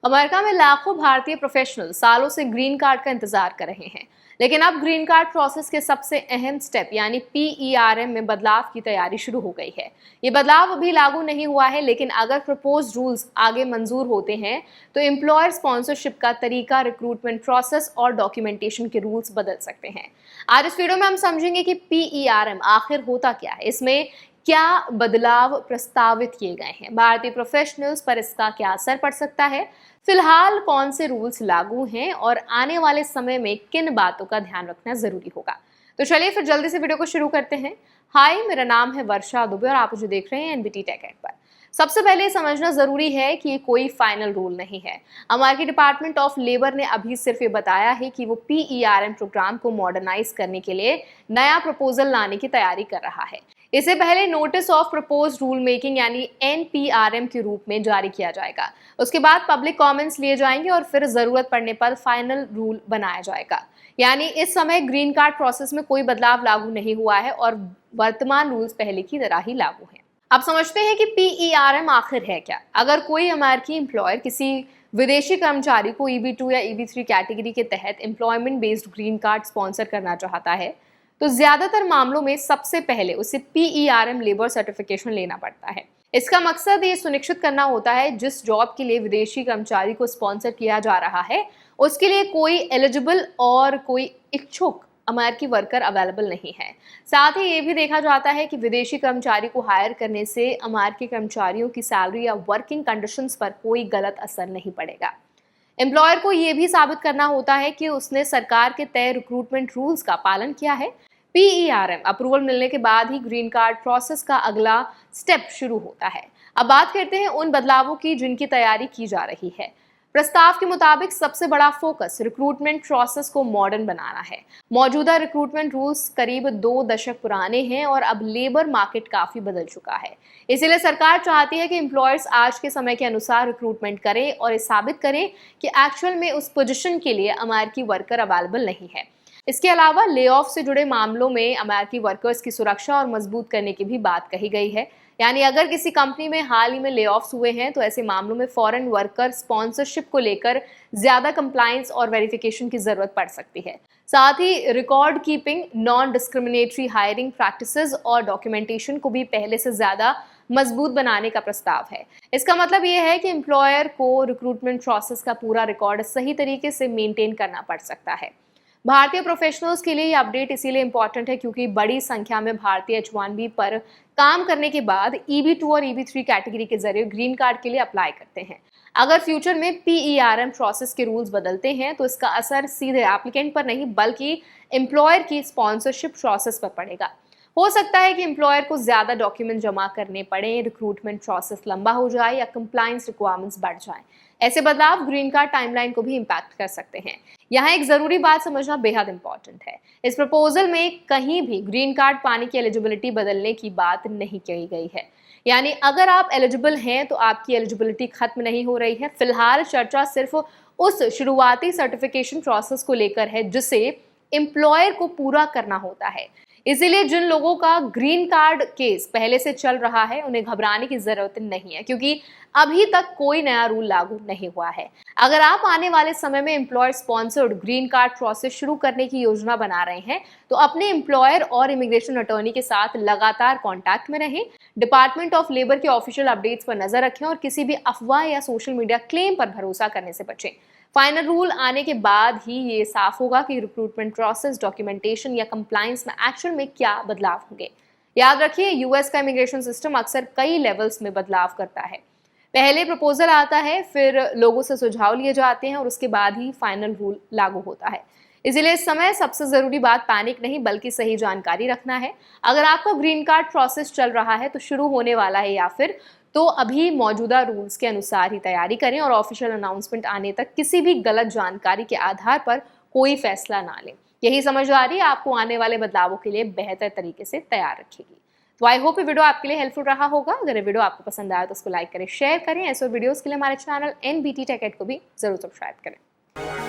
America में लाखों भारतीय प्रोफेशनल सालों से ग्रीन कार्ड का इंतजार कर रहे हैं, लेकिन अब ग्रीन कार्ड प्रोसेस के सबसे अहम स्टेप यानी PERM में बदलाव की तैयारी शुरू हो गई है। ये बदलाव अभी लागू नहीं हुआ है, लेकिन अगर प्रपोज रूल्स आगे मंजूर होते हैं तो एम्प्लॉयर स्पॉन्सरशिप का तरीका, रिक्रूटमेंट प्रोसेस और डॉक्यूमेंटेशन के रूल्स बदल सकते हैं। आज इस वीडियो में हम समझेंगे कि PERM आखिर होता क्या है, इसमें क्या बदलाव प्रस्तावित किए गए हैं, भारतीय प्रोफेशनल्स पर इसका क्या असर पड़ सकता है, फिलहाल कौन से रूल्स लागू हैं और आने वाले समय में किन बातों का ध्यान रखना जरूरी होगा। तो चलिए फिर जल्दी से वीडियो को शुरू करते हैं। हाय, मेरा नाम है वर्षा दुबे और आप मुझे देख रहे हैं एनबीटी टेक एड पर। सबसे पहले समझना जरूरी है कि ये कोई फाइनल रूल नहीं है। अमेरिकी डिपार्टमेंट ऑफ लेबर ने अभी सिर्फ ये बताया है कि वो PERM प्रोग्राम को मॉडर्नाइज करने के लिए नया प्रपोजल लाने की तैयारी कर रहा है। इसे पहले notice of propose rule making यानी NPRM के रूप में जारी किया जाएगा। उसके बाद पब्लिक कमेंट्स लिए जाएंगे और फिर जरूरत पड़ने पर फाइनल रूल बनाया जाएगा। यानी इस समय ग्रीन कार्ड प्रोसेस में कोई बदलाव लागू नहीं हुआ है और वर्तमान रूल्स पहले की तरह ही लागू हैं। अब समझते हैं कि PERM आखिर है क्या। अगर कोई अमेरिकी एम्प्लॉयर किसी विदेशी कर्मचारी को EB2 या EB3 कैटेगरी के तहत employment based green card sponsor करना चाहता है तो ज्यादातर मामलों में सबसे पहले उसे PERM लेबर सर्टिफिकेशन लेना पड़ता है। इसका मकसद ये सुनिश्चित करना होता है जिस जॉब के लिए विदेशी कर्मचारी को स्पॉन्सर किया जा रहा है उसके लिए कोई एलिजिबल और कोई इच्छुक अमेरिकी वर्कर अवेलेबल नहीं है। साथ ही ये भी देखा जाता है कि विदेशी कर्मचारी को हायर करने से अमेरिकी कर्मचारियों की सैलरी या वर्किंग कंडीशंस पर कोई गलत असर नहीं पड़ेगा। एम्प्लॉयर को ये भी साबित करना होता है कि उसने सरकार के तय रिक्रूटमेंट रूल्स का पालन किया है। PERM अप्रूवल मिलने के बाद ही ग्रीन कार्ड प्रोसेस का अगला स्टेप शुरू होता है। अब बात करते हैं उन बदलावों की जिनकी तैयारी की जा रही है। प्रस्ताव के मुताबिक सबसे बड़ा फोकस रिक्रूटमेंट प्रोसेस को मॉडर्न बनाना है। मौजूदा रिक्रूटमेंट रूल्स करीब 2 दशक पुराने हैं और अब लेबर मार्केट काफी बदल चुका है। इसीलिए सरकार चाहती है कि एम्प्लॉयर्स आज के समय के अनुसार रिक्रूटमेंट करें और ये साबित करें कि एक्चुअल में उस पोजीशन के लिए अमेरिकी वर्कर अवेलेबल नहीं है। इसके अलावा ले ऑफ से जुड़े मामलों में अमेरिकी वर्कर्स की सुरक्षा और मजबूत करने की भी बात कही गई है। यानी अगर किसी कंपनी में हाल ही में ले ऑफ्स हुए हैं तो ऐसे मामलों में फॉरेन वर्कर स्पॉन्सरशिप को लेकर ज्यादा कंप्लायंस और वेरिफिकेशन की जरूरत पड़ सकती है। साथ ही record keeping, non discriminatory hiring practices और डॉक्यूमेंटेशन को भी पहले से ज्यादा मजबूत बनाने का प्रस्ताव है। इसका मतलब ये है कि एम्प्लॉयर को रिक्रूटमेंट प्रोसेस का पूरा रिकॉर्ड सही तरीके से मेंटेन करना पड़ सकता है। भारतीय प्रोफेशनल्स के लिए ये अपडेट इसीलिए इम्पोर्टेंट है क्योंकि बड़ी संख्या में भारतीय H1B पर काम करने के बाद EB2 और EB3 कैटेगरी के जरिए ग्रीन कार्ड के लिए अप्लाई करते हैं। अगर फ्यूचर में PERM प्रोसेस के रूल्स बदलते हैं तो इसका असर सीधे एप्लीकेंट पर नहीं बल्कि एम्प्लॉयर की स्पॉन्सरशिप प्रोसेस पर पड़ेगा। हो सकता है कि एम्प्लॉयर को ज्यादा डॉक्यूमेंट जमा करने पड़े, रिक्रूटमेंट प्रोसेस लंबा हो जाए या कंप्लायंस रिक्वायरमेंट्स बढ़ जाए। ऐसे बदलाव ग्रीन कार्ड टाइमलाइन को भी इम्पैक्ट कर सकते हैं। यहाँ एक जरूरी बात समझना बेहद इंपॉर्टेंट है। इस प्रपोजल में कहीं भी ग्रीन कार्ड पाने की एलिजिबिलिटी बदलने की बात नहीं कही गई है। यानी अगर आप एलिजिबल हैं तो आपकी एलिजिबिलिटी खत्म नहीं हो रही है। फिलहाल चर्चा सिर्फ उस शुरुआती सर्टिफिकेशन प्रोसेस को लेकर है जिसे एम्प्लॉयर को पूरा करना होता है। इसीलिए जिन लोगों का ग्रीन कार्ड केस पहले से चल रहा है उन्हें घबराने की जरूरत नहीं है क्योंकि अभी तक कोई नया रूल लागू नहीं हुआ है। अगर आप आने वाले समय में employer sponsored green card process शुरू करने की योजना बना रहे हैं तो अपने एम्प्लॉयर और इमिग्रेशन अटॉर्नी के साथ लगातार कांटेक्ट में रहें। डिपार्टमेंट ऑफ लेबर के ऑफिशियल अपडेट्स पर नजर रखें और किसी भी अफवाह या सोशल मीडिया क्लेम पर भरोसा करने से बचें। फाइनल रूल आने के बाद ही ये साफ होगा कि रिक्रूटमेंट प्रोसेस, डॉक्यूमेंटेशन या कंप्लायंस में एक्चुअल में क्या बदलाव होंगे। याद रखिए, यूएस का इमिग्रेशन सिस्टम अक्सर कई लेवल्स में बदलाव करता है। पहले प्रपोजल आता है, फिर लोगों से सुझाव लिए जाते हैं और उसके बाद ही फाइनल रूल लागू होता है। इसीलिए इस समय सबसे जरूरी बात पैनिक नहीं बल्कि सही जानकारी रखना है। अगर आपका ग्रीन कार्ड प्रोसेस चल रहा है तो शुरू होने वाला है या फिर तो अभी मौजूदा रूल्स के अनुसार ही तैयारी करें और ऑफिशियल अनाउंसमेंट आने तक किसी भी गलत जानकारी के आधार पर कोई फैसला ना लें। यही समझदारी आपको आने वाले बदलावों के लिए बेहतर तरीके से तैयार रखेगी। तो आई होप ये वीडियो आपके लिए हेल्पफुल रहा होगा। अगर ये वीडियो आपको पसंद आया तो उसको लाइक करें, शेयर करें। ऐसे वीडियोस के लिए हमारे चैनल NBT Tech Ed को भी जरूर सब्सक्राइब करें।